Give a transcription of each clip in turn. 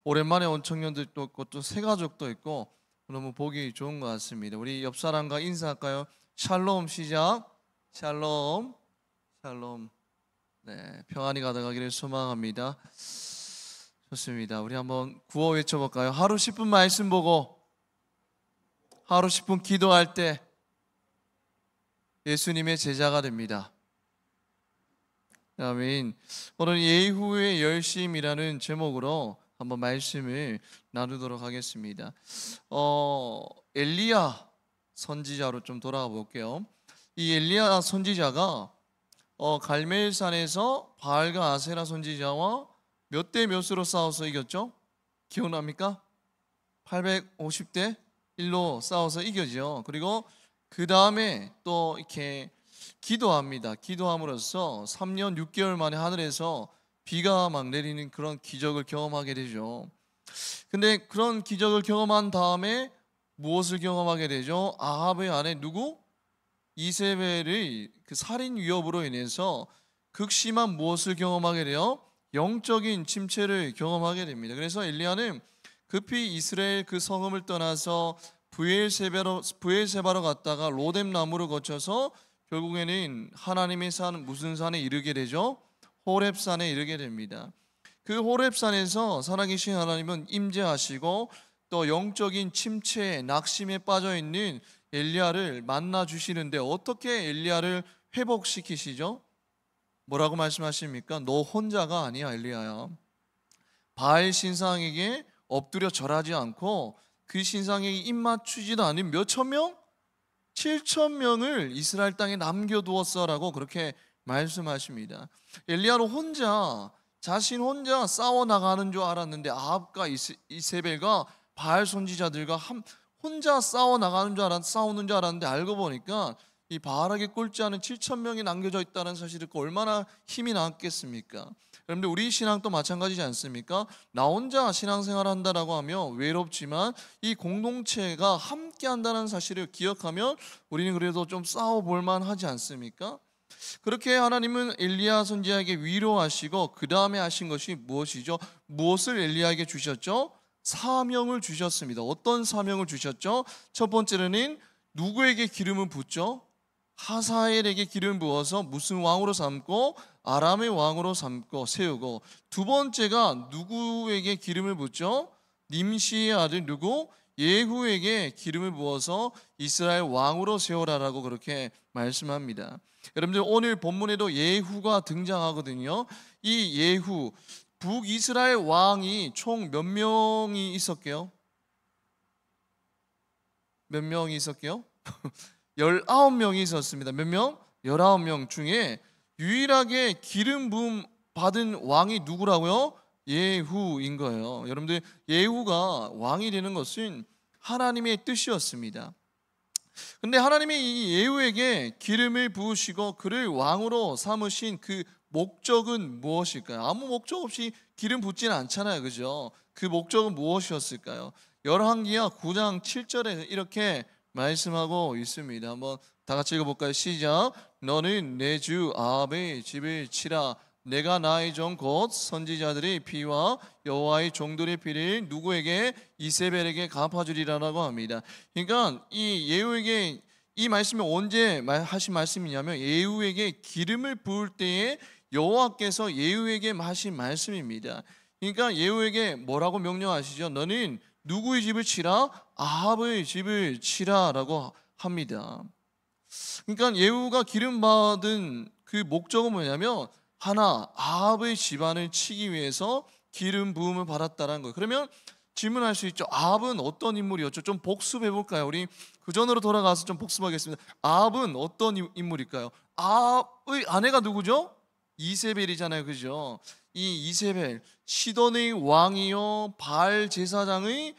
오랜만에 온 청년들도 있고 또 새 가족도 있고 너무 보기 좋은 것 같습니다. 우리 옆 사람과 인사할까요? 샬롬 시작. 샬롬. 샬롬. 네, 평안이 가득하기를 소망합니다. 좋습니다. 우리 한번 구호 외쳐볼까요? 하루 10분 말씀 보고 하루 10분 기도할 때 예수님의 제자가 됩니다. 아멘. 오늘 예후의 열심이라는 제목으로 한번 말씀을 나누도록 하겠습니다. 엘리야 선지자로 좀 돌아가 볼게요. 이 엘리야 선지자가 갈멜산에서 바알과 아세라 선지자와 몇 대 몇으로 싸워서 이겼죠? 기억납니까? 850대 1로 싸워서 이겨죠. 그리고 그 다음에 또 이렇게 기도합니다. 기도함으로써 3년 6개월 만에 하늘에서 비가 막 내리는 그런 기적을 경험하게 되죠. 근데 그런 기적을 경험한 다음에 무엇을 경험하게 되죠? 아합의 아내 누구? 이세벨의 그 살인 위협으로 인해서 극심한 무엇을 경험하게 돼요? 영적인 침체를 경험하게 됩니다. 그래서 엘리야는 급히 이스라엘 그 성읍을 떠나서 부엘세바로 갔다가 로뎀 나무를 거쳐서 결국에는 하나님의 산 무슨 산에 이르게 되죠? 호렙산에 이르게 됩니다. 그 호렙산에서 살아계신 하나님은 임재하시고 또 영적인 침체에 낙심에 빠져 있는 엘리야를 만나 주시는데 어떻게 엘리야를 회복시키시죠? 뭐라고 말씀하십니까? 너 혼자가 아니야, 엘리야야. 바알 신상에게 엎드려 절하지 않고 그 신상에게 입맞추지도 않은 몇천 명? 7천 명을 이스라엘 땅에 남겨두었어라고 그렇게 말씀하십니다. 엘리야는 자신 혼자 싸워나가는 줄 알았는데 아합과 이세벨과 바알 선지자들과 혼자 싸우는 줄 알았는데 알고 보니까 이 바알에게 꼴찌 하는 7천 명이 남겨져 있다는 사실을 듣고 얼마나 힘이 났겠습니까? 여러분들 우리 신앙도 마찬가지지 않습니까? 나 혼자 신앙생활을 한다라고 하면 외롭지만 이 공동체가 함께 한다는 사실을 기억하면 우리는 그래도 좀 싸워볼 만하지 않습니까? 그렇게 하나님은 엘리야 선지자에게 위로하시고 그 다음에 하신 것이 무엇이죠? 무엇을 엘리야에게 주셨죠? 사명을 주셨습니다. 어떤 사명을 주셨죠? 첫 번째로는 누구에게 기름을 붓죠? 하사엘에게 기름을 부어서 무슨 왕으로 삼고 아람의 왕으로 삼고 세우고, 두 번째가 누구에게 기름을 붓죠? 님시의 아들 누구? 예후에게 기름을 부어서 이스라엘 왕으로 세우라라고 그렇게 말씀합니다. 여러분들 오늘 본문에도 예후가 등장하거든요. 이 예후 북이스라엘 왕이 총 몇 명이 있었게요? 몇 명이 있었게요? 19명이 있었습니다. 몇 명? 19명 중에 유일하게 기름 부음 받은 왕이 누구라고요? 예후인 거예요. 여러분들 예후가 왕이 되는 것은 하나님의 뜻이었습니다. 근데 하나님이 이 예후에게 기름을 부으시고 그를 왕으로 삼으신 그 목적은 무엇일까요? 아무 목적 없이 기름 붓지는 않잖아요, 그죠? 그 목적은 무엇이었을까요? 열왕기하 9장 7절에 이렇게 말씀하고 있습니다. 한번 다 같이 읽어볼까요? 시작. 너는 내 주 아합의 집을 치라. 내가 나의 종 곧 선지자들의 피와 여호와의 종들의 피를 누구에게? 이세벨에게 갚아주리라라고 합니다. 그러니까 이 예후에게 이 말씀이 언제 하신 말씀이냐면 예후에게 기름을 부을 때에 여호와께서 예후에게 하신 말씀입니다. 그러니까 예후에게 뭐라고 명령하시죠? 너는 누구의 집을 치라? 아합의 집을 치라라고 합니다. 그러니까 예후가 기름 받은 그 목적은 뭐냐면 하나, 아합의 집안을 치기 위해서 기름 부음을 받았다는 거예요. 그러면 질문할 수 있죠. 아합은 어떤 인물이었죠? 좀 복습해 볼까요? 우리 그 전으로 돌아가서 좀 복습하겠습니다. 아합은 어떤 인물일까요? 아합의 아내가 누구죠? 이세벨이잖아요, 그죠? 이 이세벨 시돈의 왕이요 바알 제사장의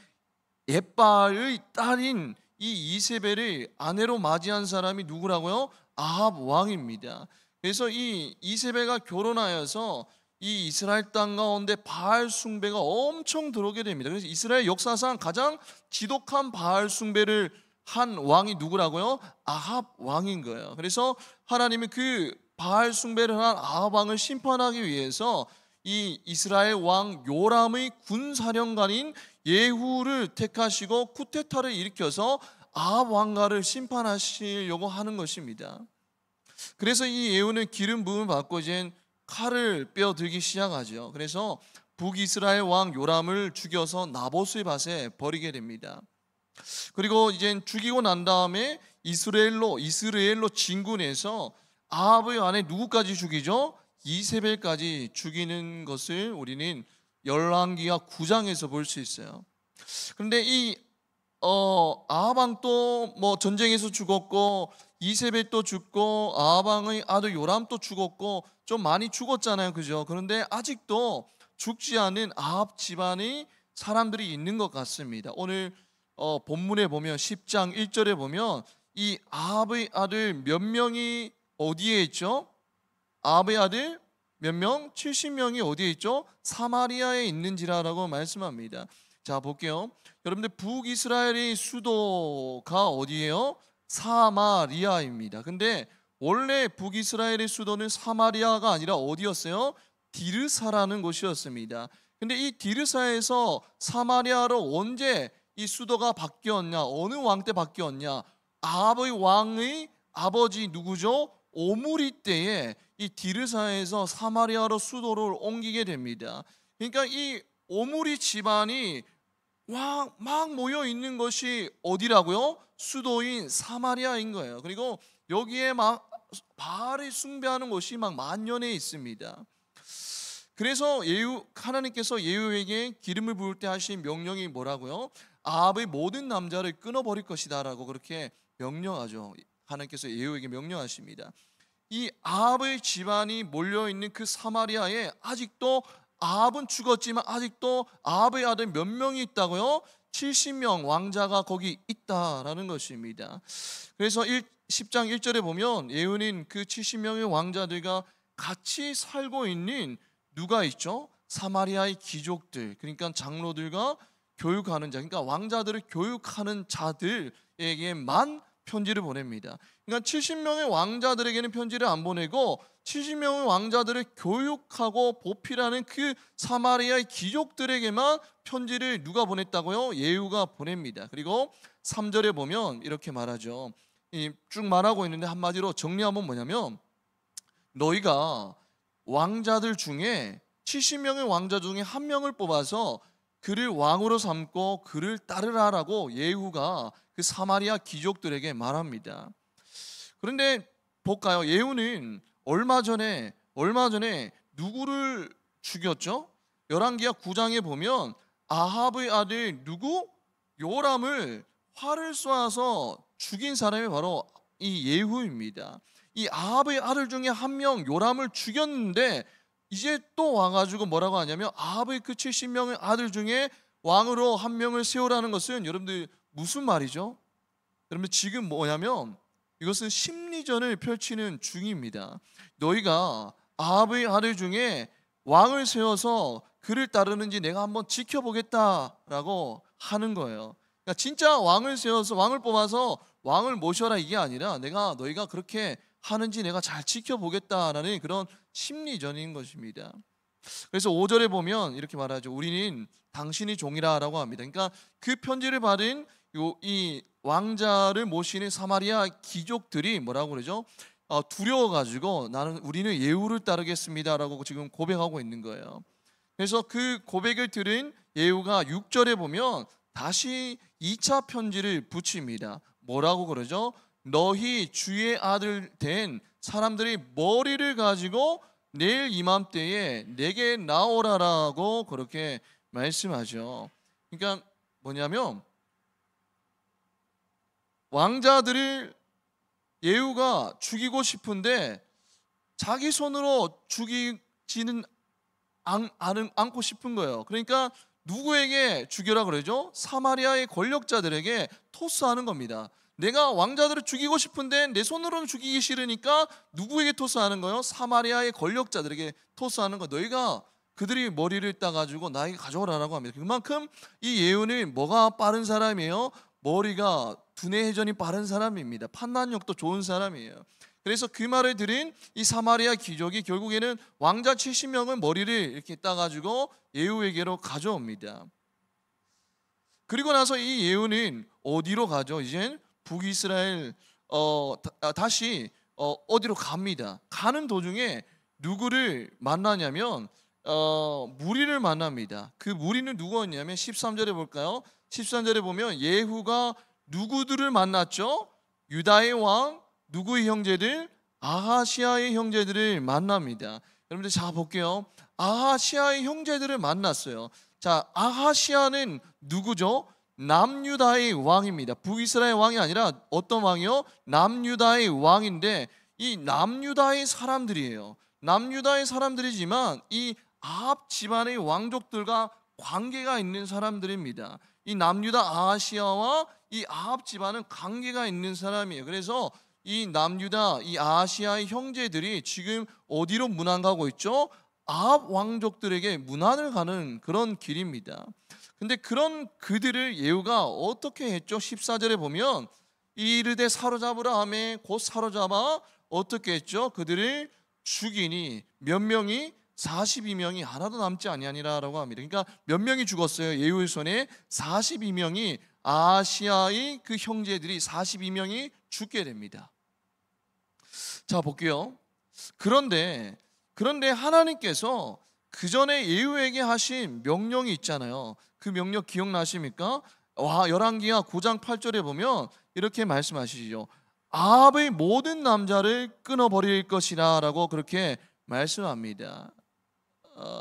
옙바알의 딸인 이 이세벨을 아내로 맞이한 사람이 누구라고요? 아합 왕입니다. 그래서 이 이세벨과 결혼하여서 이 이스라엘 땅 가운데 바알 숭배가 엄청 들어오게 됩니다. 그래서 이스라엘 역사상 가장 지독한 바알 숭배를 한 왕이 누구라고요? 아합 왕인 거예요. 그래서 하나님이 그 바알 숭배를 한 아합 왕을 심판하기 위해서 이 이스라엘 왕 요람의 군사령관인 예후를 택하시고 쿠데타를 일으켜서 아합 왕가를 심판하시려고 하는 것입니다. 그래서 이 예후는 기름 부음을 받고 이제 칼을 빼어들기 시작하죠. 그래서 북이스라엘 왕 요람을 죽여서 나봇의 밭에 버리게 됩니다. 그리고 이제 죽이고 난 다음에 이스라엘로 진군해서 아합의 아내 누구까지 죽이죠? 이세벨까지 죽이는 것을 우리는 열왕기하 9장에서 볼 수 있어요. 그런데 이 아합 왕도 뭐 전쟁에서 죽었고 이세벨도 죽고 아합 왕의 아들 요람도 죽었고 좀 많이 죽었잖아요, 그죠? 그런데 아직도 죽지 않은 아합 집안의 사람들이 있는 것 같습니다. 오늘 본문에 보면 10장 1절에 보면 이 아합의 아들 몇 명이 어디에 있죠? 아합의 아들 몇 명? 70명이 어디에 있죠? 사마리아에 있는지라라고 말씀합니다. 자, 볼게요. 여러분들 북이스라엘의 수도가 어디예요? 사마리아입니다. 근데 원래 북이스라엘의 수도는 사마리아가 아니라 어디였어요? 디르사라는 곳이었습니다. 근데 이 디르사에서 사마리아로 언제 이 수도가 바뀌었냐? 어느 왕 때 바뀌었냐? 아합의 왕의 아버지 누구죠? 오므리 때에 이 디르사에서 사마리아로 수도를 옮기게 됩니다. 그러니까 이 오므리 집안이 막 모여 있는 것이 어디라고요? 수도인 사마리아인 거예요. 그리고 여기에 막 바알을 숭배하는 곳이 막 만연해 있습니다. 그래서 하나님께서 예후에게 기름을 부을 때 하신 명령이 뭐라고요? 아합의 모든 남자를 끊어버릴 것이다라고 그렇게 명령하죠. 하나님께서 예후에게 명령하십니다. 이 아합의 집안이 몰려있는 그 사마리아에 아직도 아합은 죽었지만 아직도 아합의 아들 몇 명이 있다고요? 70명 왕자가 거기 있다라는 것입니다. 그래서 10장 1절에 보면 예후는 그 70명의 왕자들과 같이 살고 있는 누가 있죠? 사마리아의 귀족들, 그러니까 장로들과 교육하는 자, 그러니까 왕자들을 교육하는 자들에게만 편지를 보냅니다. 그러니까 70명의 왕자들에게는 편지를 안 보내고 70명의 왕자들을 교육하고 보필하는 그 사마리아의 귀족들에게만 편지를 누가 보냈다고요? 예후가 보냅니다. 그리고 3절에 보면 이렇게 말하죠. 쭉 말하고 있는데 한마디로 정리하면 뭐냐면 너희가 왕자들 중에 70명의 왕자 중에 한 명을 뽑아서 그를 왕으로 삼고 그를 따르라라고 예후가 그 사마리아 귀족들에게 말합니다. 그런데 볼까요? 예후는 얼마 전에 누구를 죽였죠? 열왕기하 9장에 보면 아합의 아들 누구? 요람을 활을 쏘아서 죽인 사람이 바로 이 예후입니다. 이 아합의 아들 중에 한 명 요람을 죽였는데 이제 또 와가지고 뭐라고 하냐면 아합의 그 70명의 아들 중에 왕으로 한 명을 세우라는 것은 여러분들 무슨 말이죠? 여러분들 지금 뭐냐면 이것은 심리전을 펼치는 중입니다. 너희가 아합의 아들 중에 왕을 세워서 그를 따르는지 내가 한번 지켜보겠다라고 하는 거예요. 그러니까 진짜 왕을 세워서 왕을 뽑아서 왕을 모셔라 이게 아니라 너희가 그렇게 하는지 내가 잘 지켜보겠다라는 그런 심리전인 것입니다. 그래서 5절에 보면 이렇게 말하죠. 우리는 당신이 종이라라고 합니다. 그러니까 그 편지를 받은 이 왕자를 모시는 사마리아 귀족들이 뭐라고 그러죠? 두려워가지고 우리는 예후를 따르겠습니다라고 지금 고백하고 있는 거예요. 그래서 그 고백을 들은 예후가 6절에 보면 다시 2차 편지를 붙입니다. 뭐라고 그러죠? 너희 주의 아들 된 사람들이 머리를 가지고 내일 이맘때에 내게 나오라라고 그렇게 말씀하죠. 그러니까 뭐냐면 왕자들을 예후가 죽이고 싶은데 자기 손으로 죽이지는 않고 싶은 거예요. 그러니까 누구에게 죽여라 그러죠? 사마리아의 권력자들에게 토스하는 겁니다. 내가 왕자들을 죽이고 싶은데 내 손으로는 죽이기 싫으니까 누구에게 토스하는 거예요? 사마리아의 권력자들에게 토스하는 거. 너희가 그들이 머리를 따가지고 나에게 가져오라라고 합니다. 그만큼 이 예후는 뭐가 빠른 사람이에요? 머리가 두뇌 회전이 빠른 사람입니다. 판단력도 좋은 사람이에요. 그래서 그 말을 들은 이 사마리아 귀족이 결국에는 왕자 70명의 머리를 이렇게 따가지고 예후에게로 가져옵니다. 그리고 나서 이 예후는 어디로 가죠? 이젠 북이스라엘 다시 어디로 갑니다. 가는 도중에 누구를 만나냐면 무리를 만납니다. 그 무리는 누구였냐면 13절에 볼까요? 13절에 보면 예후가 누구들을 만났죠? 유다의 왕 누구의 형제들? 아하시아의 형제들을 만납니다. 여러분들 자 볼게요. 아하시아의 형제들을 만났어요. 자, 아하시아는 누구죠? 남유다의 왕입니다. 북이스라엘 왕이 아니라 어떤 왕이요? 남유다의 왕인데 이 남유다의 사람들이에요. 남유다의 사람들이지만 이 아합 집안의 왕족들과 관계가 있는 사람들입니다. 이 남유다 아하시아와 이 아합 집안은 관계가 있는 사람이에요. 그래서 이 남유다 이 아하시아의 형제들이 지금 어디로 문안 가고 있죠? 아합 왕족들에게 문안을 가는 그런 길입니다. 근데 그런 그들을 예후가 어떻게 했죠? 14절에 보면 이르되 사로잡으라 하매 곧 사로잡아 어떻게 했죠? 그들을 죽이니 몇 명이 42명이 하나도 남지 아니하니라라고 합니다. 그러니까 몇 명이 죽었어요? 예후의 손에 42명이 아시아의 그 형제들이 42명이 죽게 됩니다. 자 볼게요. 그런데 하나님께서 그 전에 예후에게 하신 명령이 있잖아요. 그 명령 기억나십니까? 열왕기하 9장 8절에 보면 이렇게 말씀하시죠. 아합의 모든 남자를 끊어버릴 것이라 라고 그렇게 말씀합니다.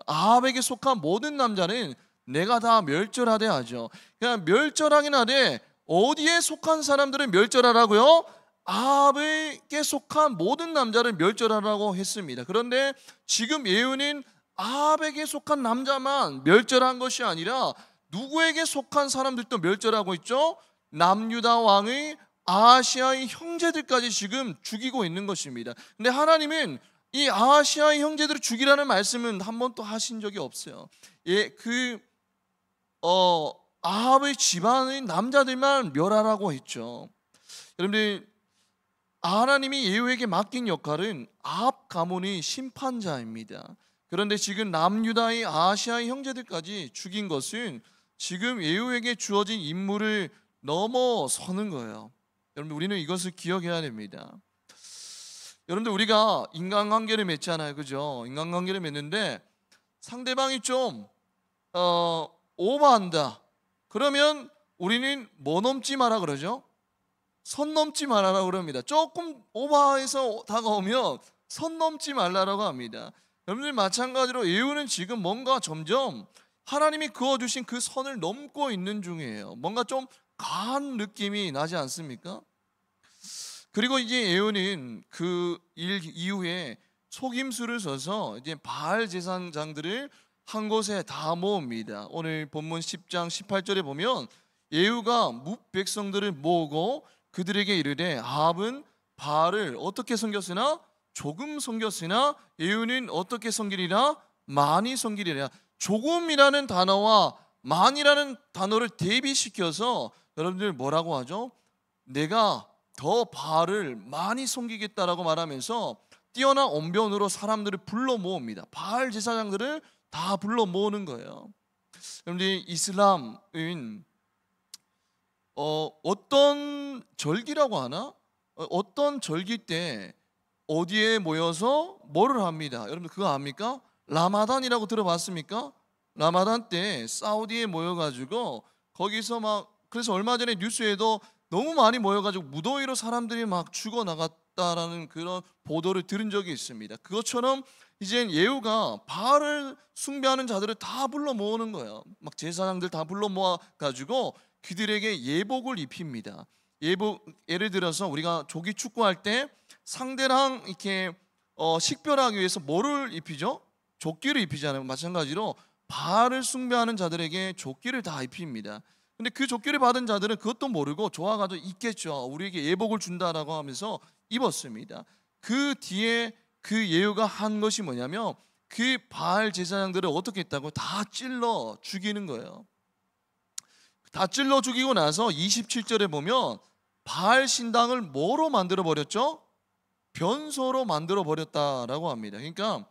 아합에게 속한 모든 남자는 내가 다 멸절하되 하죠. 그냥 멸절하긴 하되 어디에 속한 사람들을 멸절하라고요? 아합에게 속한 모든 남자를 멸절하라고 했습니다. 그런데 지금 예후는 아합에게 속한 남자만 멸절한 것이 아니라 누구에게 속한 사람들도 멸절하고 있죠? 남유다 왕의 아하시아의 형제들까지 지금 죽이고 있는 것입니다. 근데 하나님은 이 아하시아의 형제들을 죽이라는 말씀은 한 번도 하신 적이 없어요. 아합의 집안의 남자들만 멸하라고 했죠. 여러분들 하나님이 예후에게 맡긴 역할은 아합 가문의 심판자입니다. 그런데 지금 남유다의 아하시아의 형제들까지 죽인 것은 지금 예후에게 주어진 임무를 넘어서는 거예요. 여러분들 우리는 이것을 기억해야 됩니다. 여러분들 우리가 인간관계를 맺잖아요, 그죠? 인간관계를 맺는데 상대방이 좀 오버한다. 그러면 우리는 뭐 넘지 마라 그러죠? 선 넘지 말라라고 그럽니다. 조금 오버해서 다가오면 선 넘지 말라라고 합니다. 여러분들 마찬가지로 예후는 지금 뭔가 점점 하나님이 그어주신 그 선을 넘고 있는 중이에요. 뭔가 좀 과한 느낌이 나지 않습니까? 그리고 이제 예후는 그 일 이후에 속임수를 써서 이제 바알 제사장들을 한 곳에 다 모읍니다. 오늘 본문 10장 18절에 보면 예후가 뭇 백성들을 모으고 그들에게 이르되 아합은 바알을 어떻게 섬겼으나 조금 섬겼으나 예후는 어떻게 섬기리라 많이 섬기리라. 조금이라는 단어와 많이라는 단어를 대비시켜서 여러분들 뭐라고 하죠? 내가 더 바알을 많이 섬기겠다라고 말하면서 뛰어난 언변으로 사람들을 불러 모읍니다. 바알 제사장들을 다 불러 모으는 거예요. 여러분들 이슬람은 어떤 절기라고 하나? 어떤 절기 때 어디에 모여서 뭐를 합니다. 여러분들 그거 압니까? 라마단이라고 들어봤습니까? 라마단 때 사우디에 모여가지고 거기서 막 그래서 얼마 전에 뉴스에도 너무 많이 모여가지고 무더위로 사람들이 막 죽어나갔다라는 그런 보도를 들은 적이 있습니다. 그것처럼 이제 예후가 바알을 숭배하는 자들을 다 불러 모으는 거예요. 막 제사장들 다 불러 모아가지고 그들에게 예복을 입힙니다. 예를 들어서 우리가 조기 축구할 때 상대랑 이렇게 식별하기 위해서 뭐를 입히죠? 조끼를 입히잖아요. 마찬가지로 바알을 숭배하는 자들에게 조끼를 다 입힙니다. 근데 그 조끼를 받은 자들은 그것도 모르고 좋아가지고 입겠죠. 우리에게 예복을 준다라고 하면서 입었습니다. 그 뒤에 그 예후가 한 것이 뭐냐면 그 바알 제사장들을 어떻게 했다고 다 찔러 죽이는 거예요. 다 찔러 죽이고 나서 27절에 보면 바알 신당을 뭐로 만들어 버렸죠? 변소로 만들어 버렸다라고 합니다. 그러니까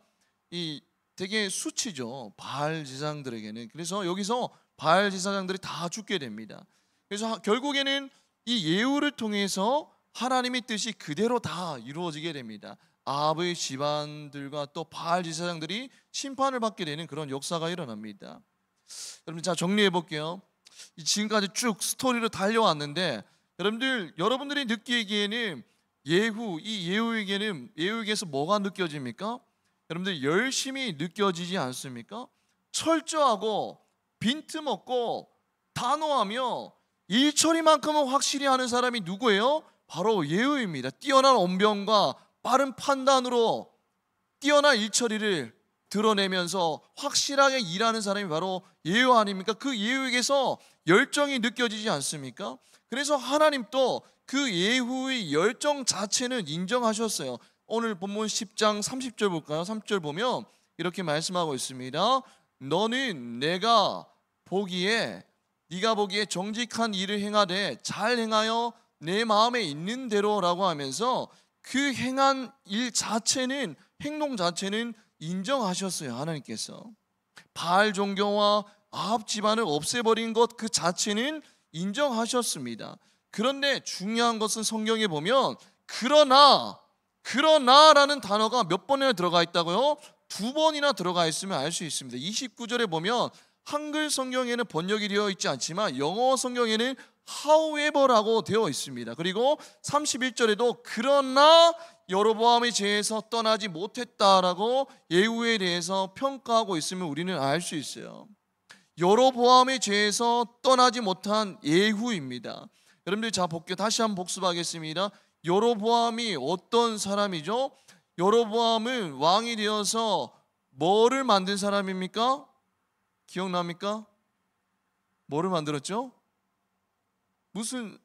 이 되게 수치죠, 바알 제사장들에게는. 그래서 여기서 바알 제사장들이 다 죽게 됩니다. 그래서 결국에는 이 예후를 통해서 하나님의 뜻이 그대로 다 이루어지게 됩니다. 아합의 집안들과 또 바알 제사장들이 심판을 받게 되는 그런 역사가 일어납니다. 여러분, 자, 정리해 볼게요. 지금까지 쭉 스토리로 달려왔는데 여러분들이 느끼기에는 예후에게서 뭐가 느껴집니까? 여러분들 열심히 느껴지지 않습니까? 철저하고 빈틈없고 단호하며 일처리만큼은 확실히 하는 사람이 누구예요? 바로 예후입니다. 뛰어난 언변과 빠른 판단으로 뛰어난 일처리를 드러내면서 확실하게 일하는 사람이 바로 예후 아닙니까? 그 예후에게서 열정이 느껴지지 않습니까? 그래서 하나님 또 그 예후의 열정 자체는 인정하셨어요. 오늘 본문 10장 30절 볼까요? 30절 보면 이렇게 말씀하고 있습니다. 너는 네가 보기에 정직한 일을 행하되 잘 행하여 내 마음에 있는 대로라고 하면서 그 행한 일 자체는, 행동 자체는 인정하셨어요. 하나님께서 바알 종교와 아합 집안을 없애버린 것 그 자체는 인정하셨습니다. 그런데 중요한 것은 성경에 보면 그러나라는 단어가 몇 번이나 들어가 있다고요? 2번이나 들어가 있으면 알 수 있습니다. 29절에 보면 한글 성경에는 번역이 되어 있지 않지만 영어 성경에는 however라고 되어 있습니다. 그리고 31절에도 그러나 여로보암의 죄에서 떠나지 못했다라고 예후에 대해서 평가하고 있으면 우리는 알 수 있어요. 여로보암의 죄에서 떠나지 못한 예후입니다. 여러분들, 자, 볼게요. 다시 한번 복습하겠습니다. 여로보암이 어떤 사람이죠? 여로보암은 왕이 되어서 뭐를 만든 사람입니까? 기억납니까? 뭐를 만들었죠? 무슨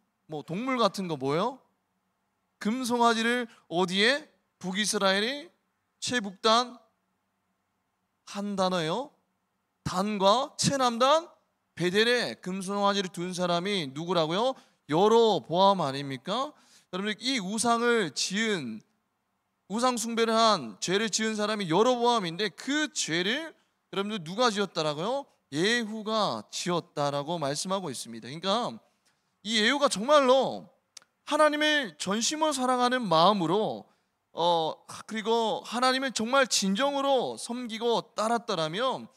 동물 같은 거 뭐예요? 금송아지를 어디에? 북이스라엘의 최북단 한 단어요. 단과 최남단 베델에 금송아지를 둔 사람이 누구라고요? 여로보암 아닙니까? 여러분들, 이 우상을 지은, 우상 숭배를 한, 죄를 지은 사람이 여로보암인데 그 죄를 여러분들 누가 지었다라고요? 예후가 지었다라고 말씀하고 있습니다. 그러니까 이 예후가 정말로 하나님을 전심으로 사랑하는 마음으로 그리고 하나님을 정말 진정으로 섬기고 따랐다라면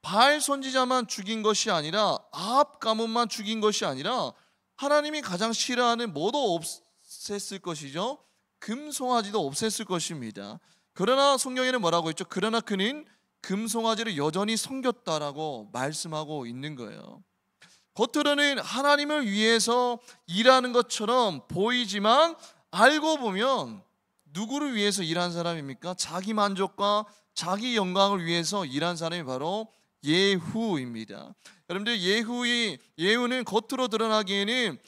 바알 선지자만 죽인 것이 아니라 아합 가문만 죽인 것이 아니라 하나님이 가장 싫어하는 뭐도 없앴을 것이죠. 금송아지도 없앴을 것입니다. 그러나 성경에는 뭐라고 했죠? 그러나 그는 금송아지를 여전히 섬겼다라고 말씀하고 있는 거예요. 겉으로는 하나님을 위해서 일하는 것처럼 보이지만 알고 보면 누구를 위해서 일한 사람입니까? 자기 만족과 자기 영광을 위해서 일한 사람이 바로 예후입니다. 여러분들, 예후는 겉으로 드러나기에는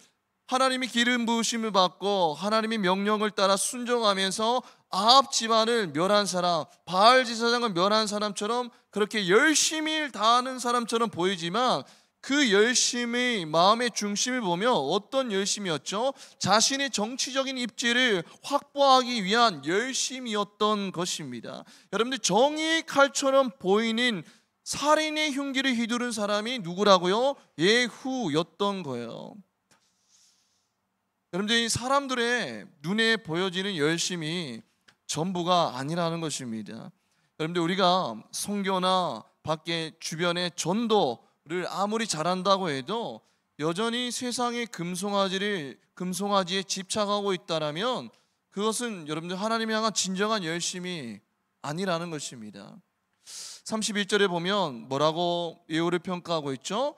하나님이 기름 부으심을 받고 하나님의 명령을 따라 순종하면서 아합 집안을 멸한 사람, 바알 제사장을 멸한 사람처럼 그렇게 열심히 다하는 사람처럼 보이지만 그 열심의 마음의 중심을 보면 어떤 열심이었죠? 자신의 정치적인 입지를 확보하기 위한 열심이었던 것입니다. 여러분들, 정의의 칼처럼 보이는 살인의 흉기를 휘두른 사람이 누구라고요? 예후였던 거예요. 여러분들, 이 사람들의 눈에 보여지는 열심이 전부가 아니라는 것입니다. 여러분들, 우리가 선교나 밖에 주변의 전도를 아무리 잘한다고 해도 여전히 세상의 금송아지에 집착하고 있다라면 그것은 여러분들 하나님을 향한 진정한 열심이 아니라는 것입니다. 31절에 보면 뭐라고 예후를 평가하고 있죠?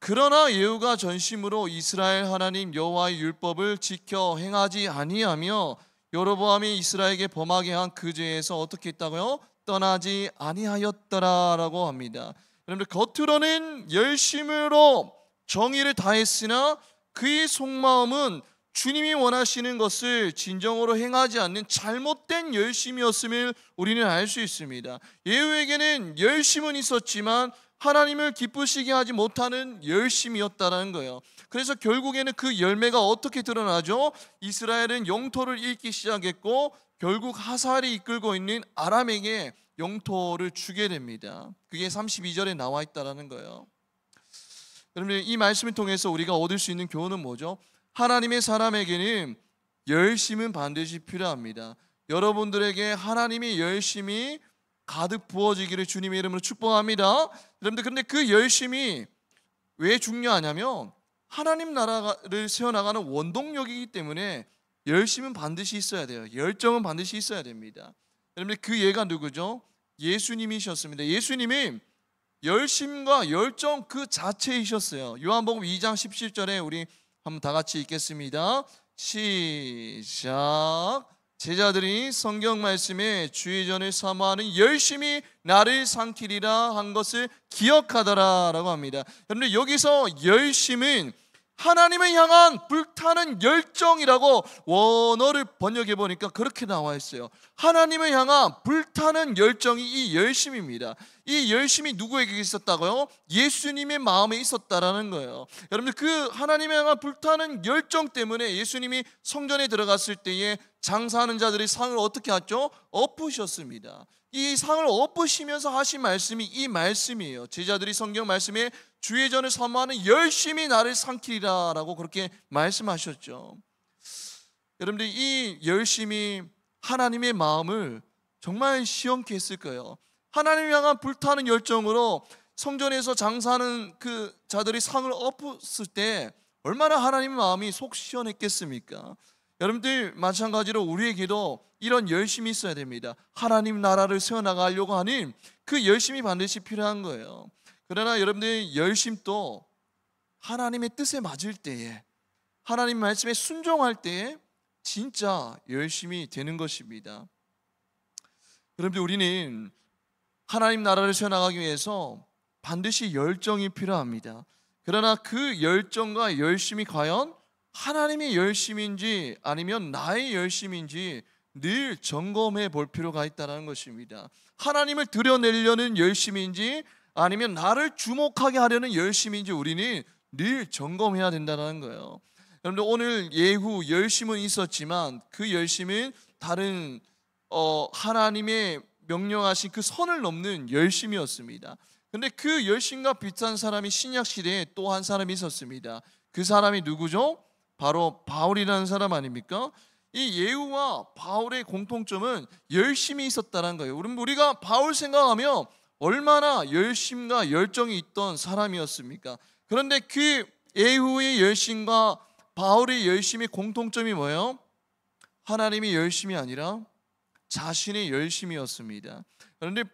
그러나 예후가 전심으로 이스라엘 하나님 여호와의 율법을 지켜 행하지 아니하며 여로보암이 이스라엘에게 범하게 한 그 죄에서 어떻게 했다고요? 떠나지 아니하였더라라고 합니다. 여러분들, 겉으로는 열심으로 정의를 다했으나 그의 속마음은 주님이 원하시는 것을 진정으로 행하지 않는 잘못된 열심이었음을 우리는 알 수 있습니다. 예후에게는 열심은 있었지만 하나님을 기쁘시게 하지 못하는 열심이었다라는 거예요. 그래서 결국에는 그 열매가 어떻게 드러나죠? 이스라엘은 영토를 잃기 시작했고 결국 하사엘이 이끌고 있는 아람에게 영토를 주게 됩니다. 그게 32절에 나와 있다라는 거예요. 여러분, 이 말씀을 통해서 우리가 얻을 수 있는 교훈은 뭐죠? 하나님의 사람에게는 열심은 반드시 필요합니다. 여러분들에게 하나님의 열심이 가득 부어지기를 주님의 이름으로 축복합니다. 여러분들, 그런데 그 열심이 왜 중요하냐면 하나님 나라를 세워나가는 원동력이기 때문에 열심은 반드시 있어야 돼요. 열정은 반드시 있어야 됩니다. 여러분들, 그 예가 누구죠? 예수님이셨습니다. 예수님이 열심과 열정 그 자체이셨어요. 요한복음 2장 17절에 우리 한번 다 같이 읽겠습니다. 시작. 제자들이 성경 말씀에 주의 전을 사모하는 열심히 나를 삼키리라 한 것을 기억하더라 라고 합니다. 여러분들, 여기서 열심은 하나님을 향한 불타는 열정이라고 원어를 번역해 보니까 그렇게 나와 있어요. 하나님을 향한 불타는 열정이 이 열심입니다. 이 열심이 누구에게 있었다고요? 예수님의 마음에 있었다라는 거예요. 여러분들, 그 하나님을 향한 불타는 열정 때문에 예수님이 성전에 들어갔을 때에 장사하는 자들의 상을 어떻게 하죠? 엎으셨습니다. 이 상을 엎으시면서 하신 말씀이 이 말씀이에요. 제자들이 성경 말씀에 주의 전을 사모하는 열심히 나를 삼키리라 라고 그렇게 말씀하셨죠. 여러분들, 이 열심이 하나님의 마음을 정말 시원케 했을 거예요. 하나님을 향한 불타는 열정으로 성전에서 장사하는 그 자들이 상을 엎었을 때 얼마나 하나님의 마음이 속 시원했겠습니까? 여러분들, 마찬가지로 우리에게도 이런 열심이 있어야 됩니다. 하나님 나라를 세워나가려고 하는 그 열심이 반드시 필요한 거예요. 그러나 여러분들의 열심도 하나님의 뜻에 맞을 때에, 하나님 말씀에 순종할 때에 진짜 열심이 되는 것입니다. 여러분들, 우리는 하나님 나라를 세워나가기 위해서 반드시 열정이 필요합니다. 그러나 그 열정과 열심이 과연 하나님의 열심인지 아니면 나의 열심인지 늘 점검해 볼 필요가 있다는 것입니다. 하나님을 드러내려는 열심인지 아니면 나를 주목하게 하려는 열심인지 우리는 늘 점검해야 된다는 거예요. 여러분들, 오늘 예후 열심은 있었지만 그 열심은 다른 하나님의 명령하신 그 선을 넘는 열심이었습니다. 그런데 그 열심과 비슷한 사람이 신약 시대에 또 한 사람이 있었습니다. 그 사람이 누구죠? 바로 바울이라는 사람 아닙니까? 이 예후와 바울의 공통점은 열심이 있었다는 거예요. 우리가 바울 생각하면 얼마나 열심과 열정이 있던 사람이었습니까? 그런데 그 예후의 열심과 바울의 열심의 공통점이 뭐예요? 하나님의 열심이 아니라 자신의 열심이었습니다. 그런데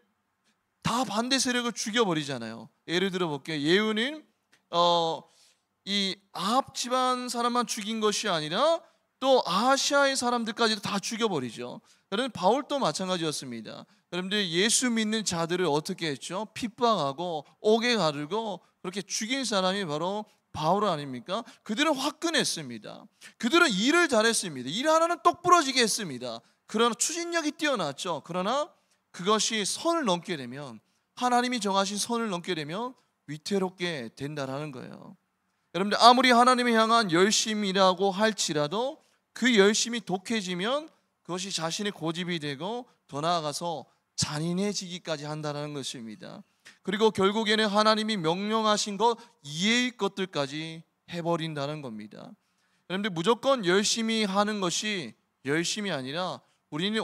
다 반대 세력을 죽여버리잖아요. 예를 들어 볼게요. 예후는 이 아합 집안 사람만 죽인 것이 아니라 또 아시아의 사람들까지도 다 죽여버리죠. 여러분, 바울도 마찬가지였습니다. 여러분들, 예수 믿는 자들을 어떻게 했죠? 핍박하고 옥에 가두고 그렇게 죽인 사람이 바로 바울 아닙니까? 그들은 화끈했습니다. 그들은 일을 잘했습니다. 일 하나는 똑부러지게 했습니다. 그러나 추진력이 뛰어났죠. 그러나 그것이 선을 넘게 되면, 하나님이 정하신 선을 넘게 되면 위태롭게 된다라는 거예요. 여러분들, 아무리 하나님을 향한 열심이라고 할지라도 그 열심이 독해지면 그것이 자신의 고집이 되고 더 나아가서 잔인해지기까지 한다는 것입니다. 그리고 결국에는 하나님이 명령하신 것 이외의 것들까지 해버린다는 겁니다. 여러분들, 무조건 열심히 하는 것이 열심이 아니라 우리는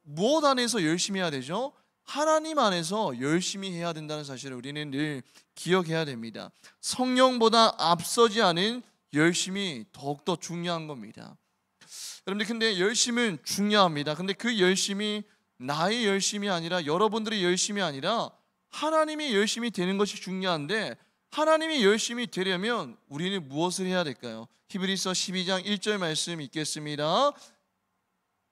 무엇 안에서 열심히 해야 되죠? 하나님 안에서 열심히 해야 된다는 사실을 우리는 늘 기억해야 됩니다. 성령보다 앞서지 않은 열심이 더욱더 중요한 겁니다. 여러분들, 근데 열심은 중요합니다. 근데 그 열심이 나의 열심이 아니라, 여러분들의 열심이 아니라 하나님의 열심이 되는 것이 중요한데, 하나님의 열심이 되려면 우리는 무엇을 해야 될까요? 히브리서 12장 1절 말씀 읽겠습니다.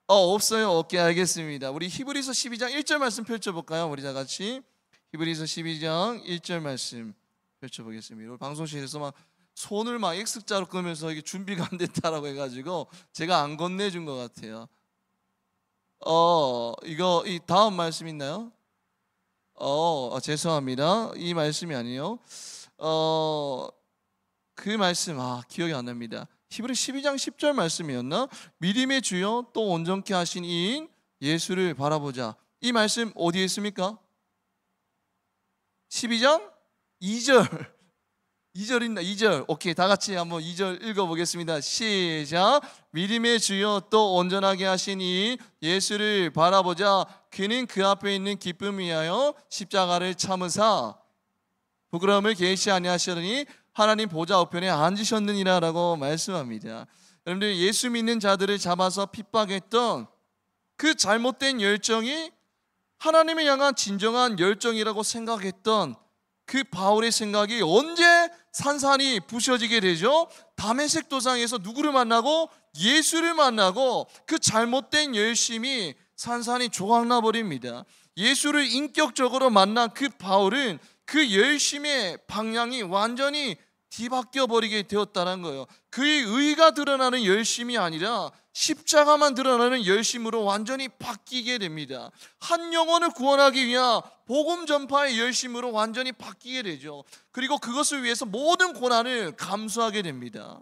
없어요? 오케이, 알겠습니다. 우리 히브리서 12장 1절 말씀 펼쳐볼까요? 우리 다 같이 히브리서 12장 1절 말씀 펼쳐보겠습니다. 우리 방송실에서 막 손을 막 X자로 끄면서 이게 준비가 안 됐다라고 해가지고 제가 안 건네준 것 같아요. 이거 이 다음 말씀 있나요? 죄송합니다. 이 말씀이 아니에요. 그 말씀 기억이 안 납니다. 히브리 12장 10절 말씀이었나? 믿음의 주여 또 온전케 하신 이인 예수를 바라보자. 이 말씀 어디에 있습니까? 12장 2절. 2절 있나? 2절. 오케이, 다 같이 한번 2절 읽어보겠습니다. 시작. 믿음의 주여 또 온전하게 하신 이인 예수를 바라보자. 그는 그 앞에 있는 기쁨 위하여 십자가를 참으사 부끄러움을 개의치 아니하시더니 하나님 보좌 우편에 앉으셨느니라 라고 말씀합니다. 여러분들, 예수 믿는 자들을 잡아서 핍박했던 그 잘못된 열정이 하나님을 향한 진정한 열정이라고 생각했던 그 바울의 생각이 언제 산산이 부셔지게 되죠? 다메섹 도상에서 누구를 만나고? 예수를 만나고 그 잘못된 열심이 산산이 조각나 버립니다. 예수를 인격적으로 만난 그 바울은 그 열심의 방향이 완전히 뒤바뀌어 버리게 되었다는 거예요. 그의 의가 드러나는 열심이 아니라 십자가만 드러나는 열심으로 완전히 바뀌게 됩니다. 한 영혼을 구원하기 위한 복음 전파의 열심으로 완전히 바뀌게 되죠. 그리고 그것을 위해서 모든 고난을 감수하게 됩니다.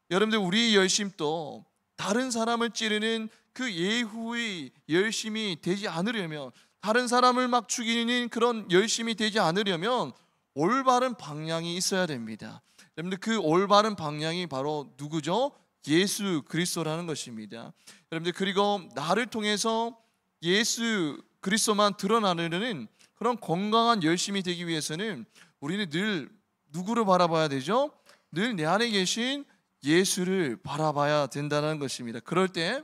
여러분들, 우리의 열심도 다른 사람을 찌르는 그 예후의 열심이 되지 않으려면, 다른 사람을 막 죽이는 그런 열심이 되지 않으려면 올바른 방향이 있어야 됩니다. 여러분들, 그 올바른 방향이 바로 누구죠? 예수 그리스도라는 것입니다. 여러분들, 그리고 나를 통해서 예수 그리스도만 드러나는 그런 건강한 열심이 되기 위해서는 우리는 늘 누구를 바라봐야 되죠? 늘 내 안에 계신 예수를 바라봐야 된다는 것입니다. 그럴 때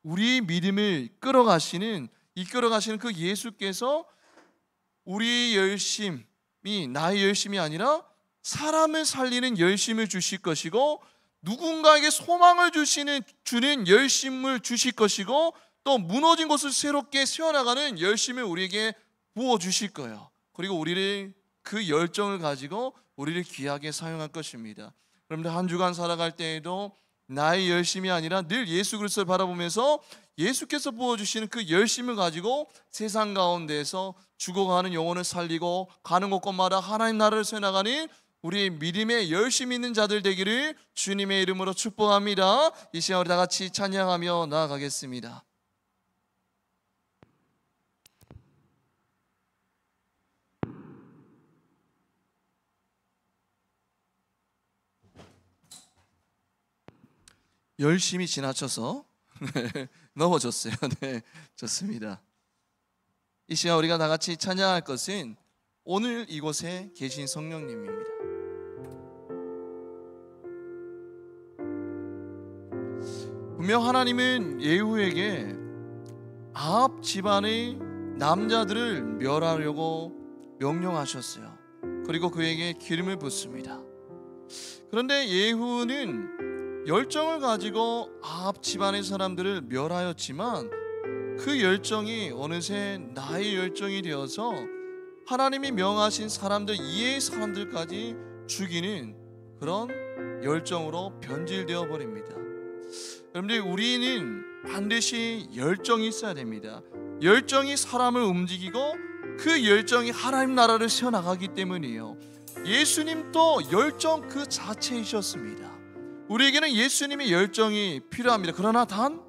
우리 믿음을 이끌어 가시는 그 예수께서 우리의 열심이 나의 열심이 아니라 사람을 살리는 열심을 주실 것이고, 누군가에게 소망을 주는 열심을 주실 것이고, 또 무너진 것을 새롭게 세워나가는 열심을 우리에게 부어주실 거예요. 그리고 우리를 그 열정을 가지고 우리를 귀하게 사용할 것입니다. 여러분들, 한 주간 살아갈 때에도 나의 열심이 아니라 늘 예수 그리스도를 바라보면서 예수께서 부어주시는 그 열심을 가지고 세상 가운데에서 죽어가는 영혼을 살리고 가는 곳곳마다 하나님 나라를 세워나가는 우리의 믿음에 열심 있는 자들 되기를 주님의 이름으로 축복합니다. 이 시간 우리 다 같이 찬양하며 나아가겠습니다. 열심히 지나쳐서 넘어졌어요. 네, 좋습니다. 이 시간 우리가 다 같이 찬양할 것은 오늘 이곳에 계신 성령님입니다. 분명 하나님은 예후에게 아합 집안의 남자들을 멸하려고 명령하셨어요. 그리고 그에게 기름을 붓습니다. 그런데 예후는 열정을 가지고 아합 집안의 사람들을 멸하였지만 그 열정이 어느새 나의 열정이 되어서 하나님이 명하신 사람들 이외의 사람들까지 죽이는 그런 열정으로 변질되어 버립니다. 여러분들, 우리는 반드시 열정이 있어야 됩니다. 열정이 사람을 움직이고 그 열정이 하나님 나라를 세워나가기 때문이에요. 예수님도 열정 그 자체이셨습니다. 우리에게는 예수님의 열정이 필요합니다. 그러나 단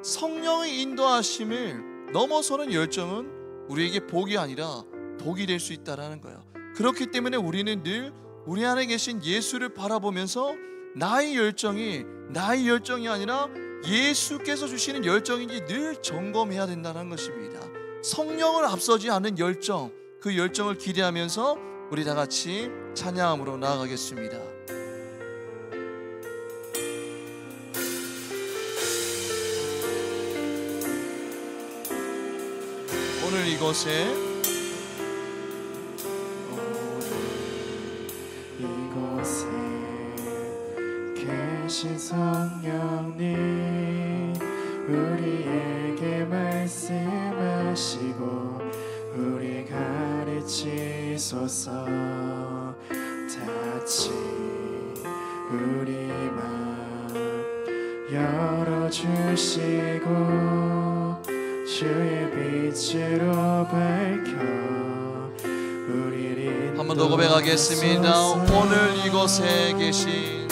성령의 인도하심을 넘어서는 열정은 우리에게 복이 아니라 독이 될 수 있다는 거예요. 그렇기 때문에 우리는 늘 우리 안에 계신 예수를 바라보면서 나의 열정이 아니라 예수께서 주시는 열정인지 늘 점검해야 된다는 것입니다. 성령을 앞서지 않는 열정, 그 열정을 기대하면서 우리 다 같이 찬양함으로 나아가겠습니다. 오늘 이곳에 계신 성령님, 우리에게 말씀하시고 우리 가르치소서. 다시 우리 마음 열어주시고 주의 빛으로 밝혀 우리를 한 번 더 고백하겠습니다. 오늘 이곳에 계신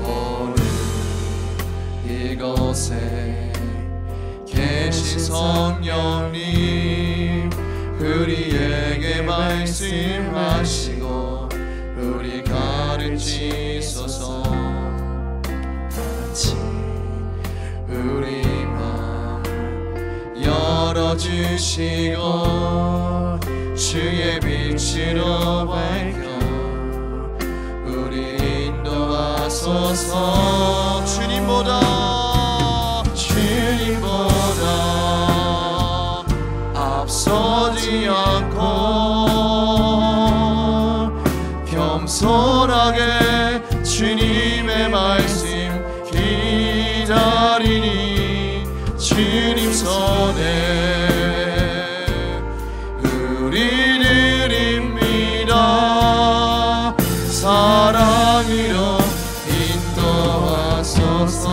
오늘 이곳에 계신 성령님 우리에게 말씀하시고 우리 가르치소서. 같이 우리 맘 열어주시고 주의 빛으로 밝혀 우리 인도하소서. 주님보다 앞서지 않고 겸손하게 주님의 말씀 기다리니 주님 손에 우리 드립니다. 사랑으로 인도하소서.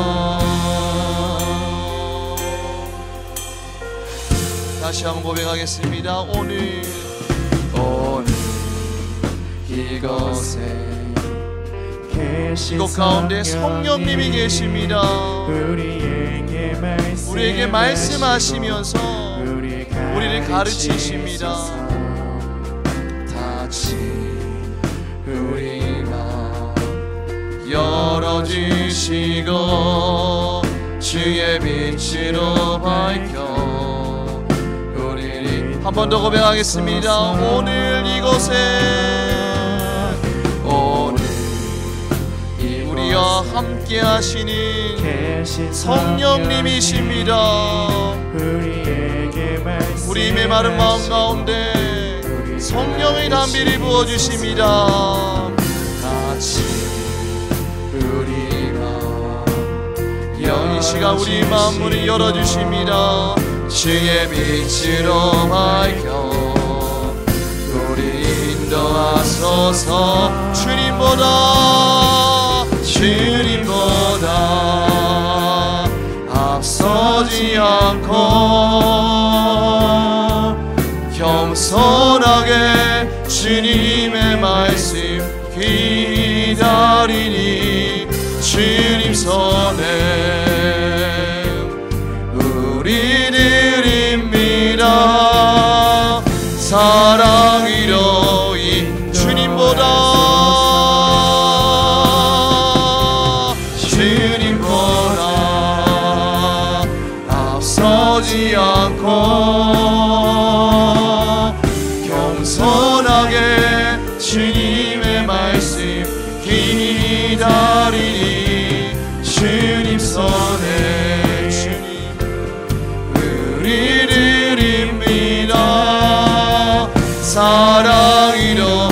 다시 한번 고백하겠습니다. 오늘 이곳에 이곳 가운데 성령님이 계십니다. 우리에게 말씀하시면서 우리를 가르치십니다. 같이 우리 맘 열어주시고 주의 빛으로 밝혀 우리를 한 번 더 고백하겠습니다. 오늘 이곳에 우리와 함께 하시는 성령님이십니다. 우리 메마른 마음 가운데 성령의 담비를 부어주십니다. 같이 우리 마음 이 시간 우리 마음 문을 열어주십니다. 주의 빛으로 밝혀 우리 인도하소서. 주님보다 앞서지 않고 겸손하게 주님의 말씀 기다리니 주님 손에 우리 드립니다. 사랑으로 주님보다 앞서지 않고 겸손하게 주님의 말씀 기다리니 주님 손에 우리 드립니다. 사랑으로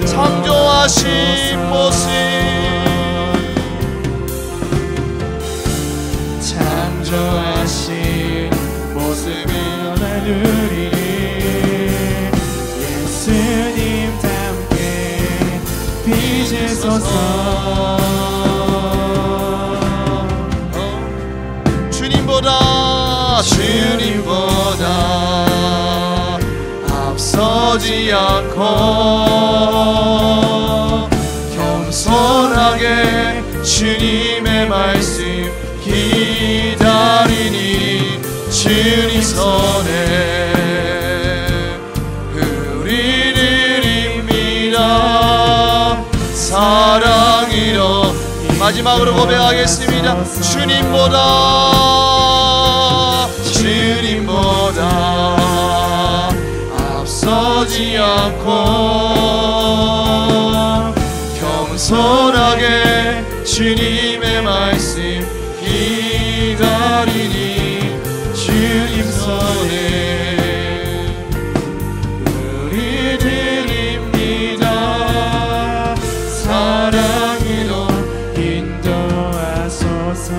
창조하신 모습 창조하신 모습을 누리니 예수님 함께 빚으소서. 주님보다 앞서지 않고 겸손하게 주님의 말씀 기다리니 주님 손에 우리 드립니다. 사랑으로 마지막으로 고백하겠습니다. 주님보다 앞서지 않고 겸손하게 주님의 말씀 기다리니 주님 손에 우리 드립니다. 사랑으로 인도하소서.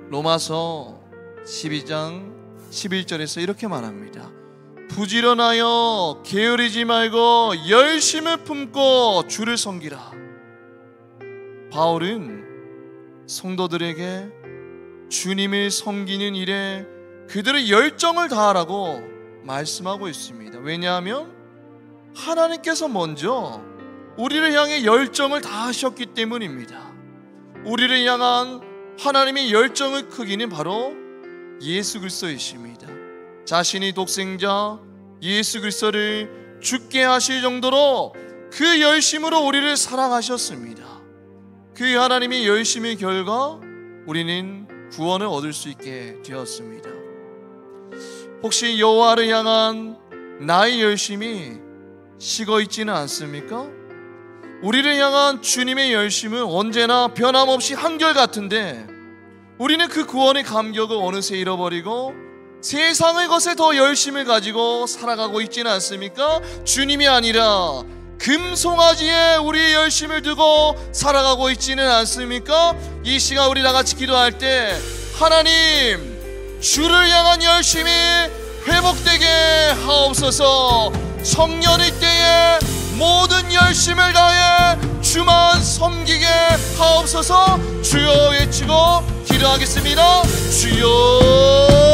로마서 12장 11절에서 이렇게 말합니다. 부지런하여 게으르지 말고 열심을 품고 주를 섬기라. 바울은 성도들에게 주님을 섬기는 일에 그들의 열정을 다하라고 말씀하고 있습니다. 왜냐하면 하나님께서 먼저 우리를 향해 열정을 다하셨기 때문입니다. 우리를 향한 하나님의 열정의 크기는 바로 예수 그리스도이십니다. 자신이 독생자 예수 그리스도를 죽게 하실 정도로 그 열심으로 우리를 사랑하셨습니다. 그 하나님의 열심의 결과 우리는 구원을 얻을 수 있게 되었습니다. 혹시 여호와를 향한 나의 열심이 식어 있지는 않습니까? 우리를 향한 주님의 열심은 언제나 변함없이 한결같은데 우리는 그 구원의 감격을 어느새 잃어버리고 세상의 것에 더 열심을 가지고 살아가고 있지는 않습니까? 주님이 아니라 금송아지에 우리의 열심을 두고 살아가고 있지는 않습니까? 이 시간 우리 다같이 기도할 때 하나님, 주를 향한 열심이 회복되게 하옵소서. 청년의 때에 모든 열심을 다해 주만 섬기게 하옵소서. 주여 외치고 기도하겠습니다. 주여.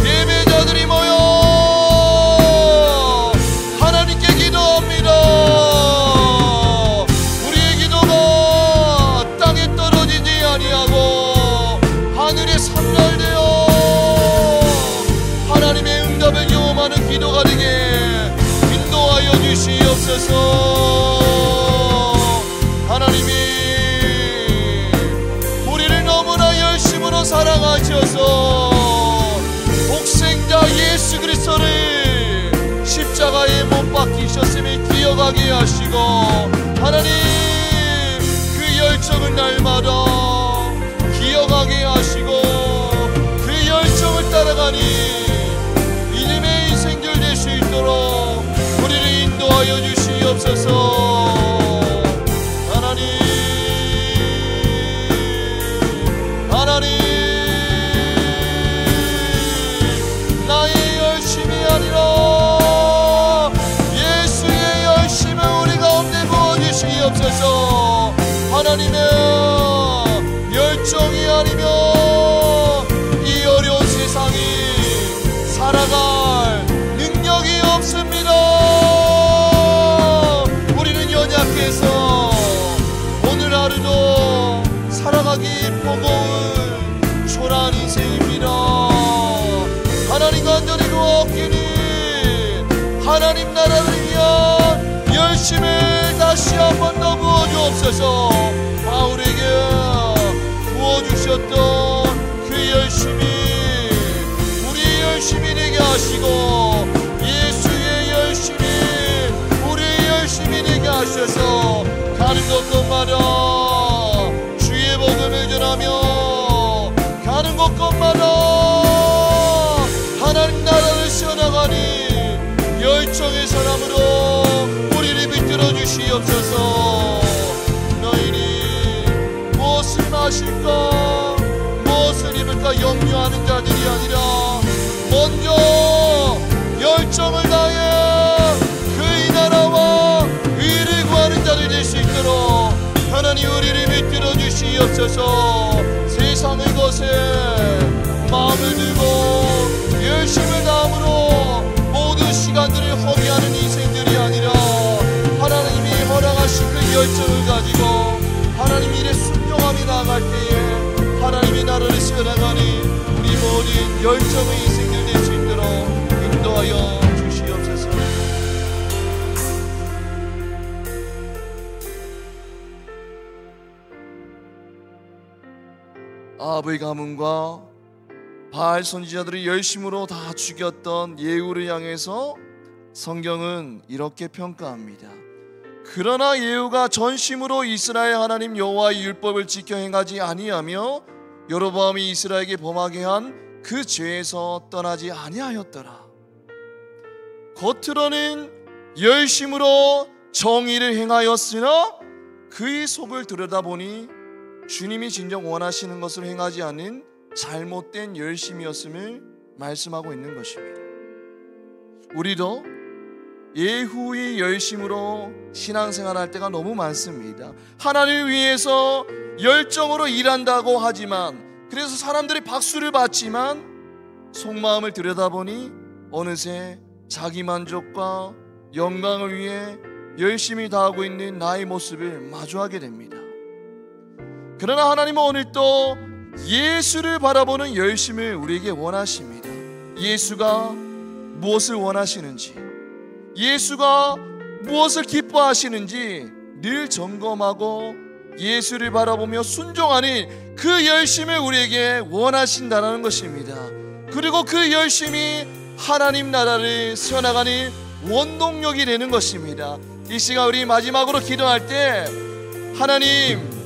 예배자들이 모여 하나님께 기도합니다. 우리의 기도가 땅에 떨어지지 아니하고 하늘에 산발되어 하나님의 응답을 경험하는 기도가 되게 인도하여 주시옵소서. 하나님이 열심으로 사랑하셔서 독생자 예수 그리스도를 십자가에 못 박히셨음을 기억하게 하시고 하나님 그 열정을 날마다 기억하게 하시고 그 열정을 따라가니 믿음의 인생들 될 수 있도록 우리를 인도하여 주시옵소서. 하나님, 나의 열심이 아니라 예수의 열심을 우리 가운데 부어주시옵소서. 하나님의 열정이 아니면 이 어려운 세상이 살아갈 능력이 없습니다. 우리는 연약해서 오늘 하루도 살아가기 버거운 초라한 인생입니다. 하나님 간절히 구하옵기니 하나님 나라를 위한 열심을 다시 한번 더 부어주옵소서. 바울에게 부어주셨던 그 열심이 우리의 열심이 되게 하시고 예수의 열심이 우리의 열심이 되게 하셔서 가는 곳곳마다 주의 복음을 전하며 가는 곳곳마다 하나님 나라를 세워나가니 열정의 사람으로 우리를 붙들어 주시옵소서. 너희는 무엇을 마실까 무엇을 입을까 염려하는 자들이 아니라 먼저 열정을 다해 그의 나라와 의를 구하는 자들 될 수 있도록 하나님 우리를 붙들어 주시옵소서. 세상의 것에 마음을 들고 열심을 다함으로 모든 시간들을 허비하는 인생들이 아니라 하나님이 허락하신 그 열정을 가지고 하나님 일에 순종하며 나아갈 때에 하나님의 나라를 세워나가니 우리 모든 열정의 인생들 될 수 있도록 인도하여 주시옵소서. 아합의 가문과 바알 선지자들이 열심으로 다 죽였던 예후를 향해서 성경은 이렇게 평가합니다. 그러나 예후가 전심으로 이스라엘 하나님 여호와의 율법을 지켜 행하지 아니하며 여로보암이 이스라엘에게 범하게 한 그 죄에서 떠나지 아니하였더라. 겉으로는 열심으로 정의를 행하였으나 그의 속을 들여다보니 주님이 진정 원하시는 것을 행하지 않은 잘못된 열심이었음을 말씀하고 있는 것입니다. 우리도 예후의 열심으로 신앙생활할 때가 너무 많습니다. 하나님을 위해서 열정으로 일한다고 하지만, 그래서 사람들이 박수를 받지만 속마음을 들여다보니 어느새 자기만족과 영광을 위해 열심히 다하고 있는 나의 모습을 마주하게 됩니다. 그러나 하나님은 오늘 또 예수를 바라보는 열심을 우리에게 원하십니다. 예수가 무엇을 원하시는지, 예수가 무엇을 기뻐하시는지 늘 점검하고 예수를 바라보며 순종하는 그 열심을 우리에게 원하신다는 것입니다. 그리고 그 열심이 하나님 나라를 세워나가는 원동력이 되는 것입니다. 이 시간 우리 마지막으로 기도할 때, 하나님,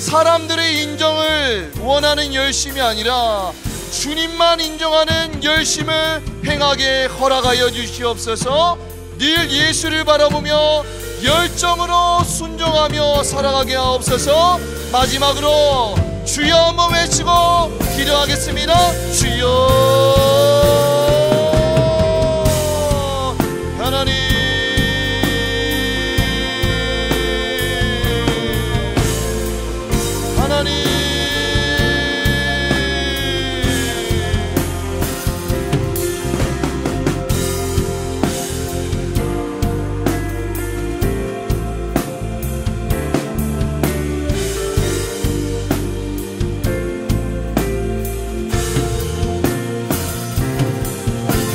사람들의 인정을 원하는 열심이 아니라 주님만 인정하는 열심을 행하게 허락하여 주시옵소서. 늘 예수를 바라보며 열정으로 순종하며 살아가게 하옵소서. 마지막으로 주여 한번 외치고 기도하겠습니다. 주여. 하나님, 하나님,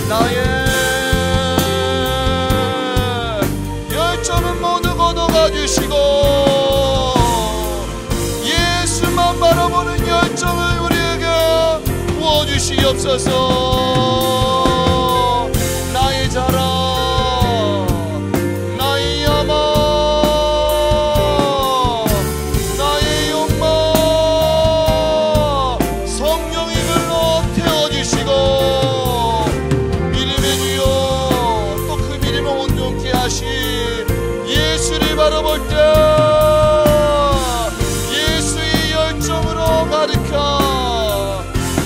나의 열정은 모두 걷어가 주시고 예수만 바라보는 열정을 우리에게 부어주시옵소서. 나의 자랑, 나의 야망, 나의 욕망, 성령이 불러 태워주시고 예수를 바라볼 때 예수의 열정으로 가득한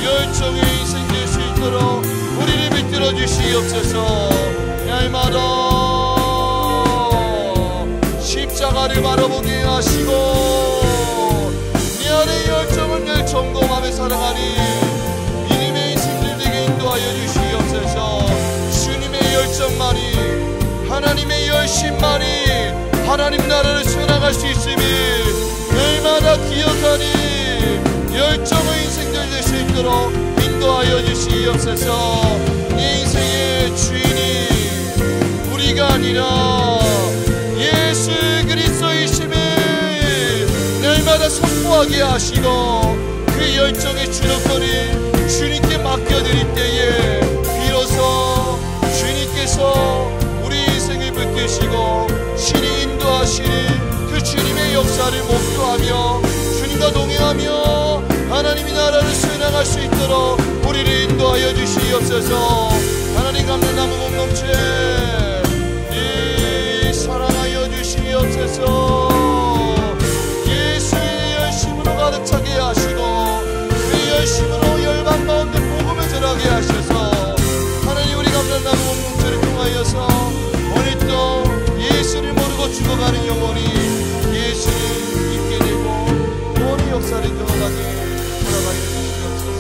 열정의 인생 될 수 있도록 우리를 붙들어 주시옵소서. 날마다 십자가를 바라보게 하시고 내 안의 열정을 늘 점검하며 살아가니 믿음의 인생들 되게 인도하여 주시옵소서. 주님의 열정만이, 하나님의 열심만이 하나님 나라를 세워나갈 수 있음을 날마다 기억하니 열정의 인생들 될 수 있도록 인도하여 주시옵소서. 내 인생의 주인이 우리가 아니라 예수 그리스도이심을 날마다 선포하게 하시고 그 열정의 주도권을 주님께 맡겨드릴 때에 비로소 주님께서 우리 인생을 붙드시고 신이 인도하시는 그 주님의 역사를 목도하며 주님과 동행하며 하나님의 나라를 수행할 수 있도록 우리를 인도하여 주시옵소서. 하나님 감사나무 공동체 이 사랑하여 주시옵소서. 예수의 열심으로 가득 차게 하시고 그 열심으로 열방 가운데 복음을 전하게 하셔서 하나님 우리 감사나무 공동체를 통하여서 오늘 또 예수를 모르고 죽어가는 영혼이 예수를 믿게 되고 구원의 역사를 경험하게 돌아가게 해주시옵소서.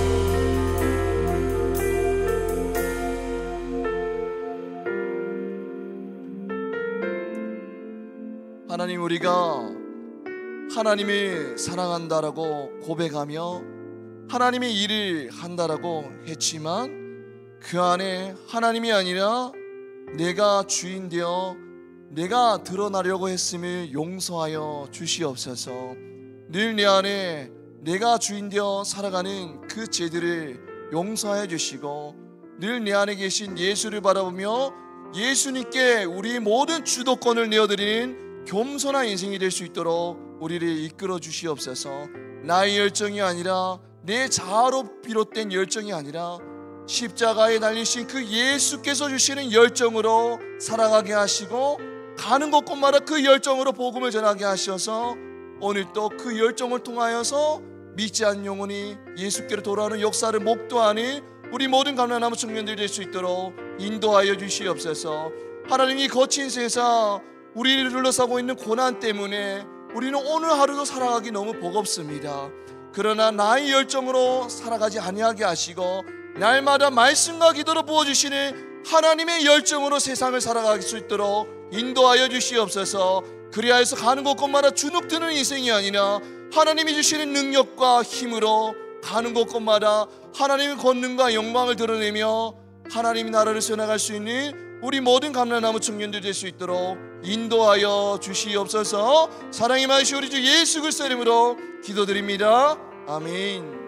하나님, 우리가 하나님을 사랑한다라고 고백하며 하나님의 일을 한다라고 했지만 그 안에 하나님이 아니라 내가 주인 되어 내가 드러나려고 했음을 용서하여 주시옵소서. 늘 내 안에 내가 주인 되어 살아가는 그 죄들을 용서해 주시고 늘 내 안에 계신 예수를 바라보며 예수님께 우리 모든 주도권을 내어드리는 겸손한 인생이 될 수 있도록 우리를 이끌어 주시옵소서. 나의 열정이 아니라 내 자아로 비롯된 열정이 아니라 십자가에 달리신 그 예수께서 주시는 열정으로 살아가게 하시고 가는 곳곳마다 그 열정으로 복음을 전하게 하셔서 오늘도 그 열정을 통하여서 믿지 않는 영혼이 예수께로 돌아오는 역사를 목도하니 우리 모든 감람나무 청년들이 될 수 있도록 인도하여 주시옵소서. 하나님이 거친 세상, 우리를 둘러싸고 있는 고난 때문에 우리는 오늘 하루도 살아가기 너무 버겁습니다. 그러나 나의 열정으로 살아가지 아니하게 하시고 날마다 말씀과 기도로 부어주시는 하나님의 열정으로 세상을 살아갈 수 있도록 인도하여 주시옵소서. 그리하여서 가는 곳곳마다 주눅드는 인생이 아니라 하나님이 주시는 능력과 힘으로 가는 곳곳마다 하나님의 권능과 영광을 드러내며 하나님이 나라를 세워나갈 수 있는 우리 모든 감람나무 청년들 될 수 있도록 인도하여 주시옵소서. 사랑이 많으신 우리 주 예수 그리스도 이름으로 기도드립니다. 아멘.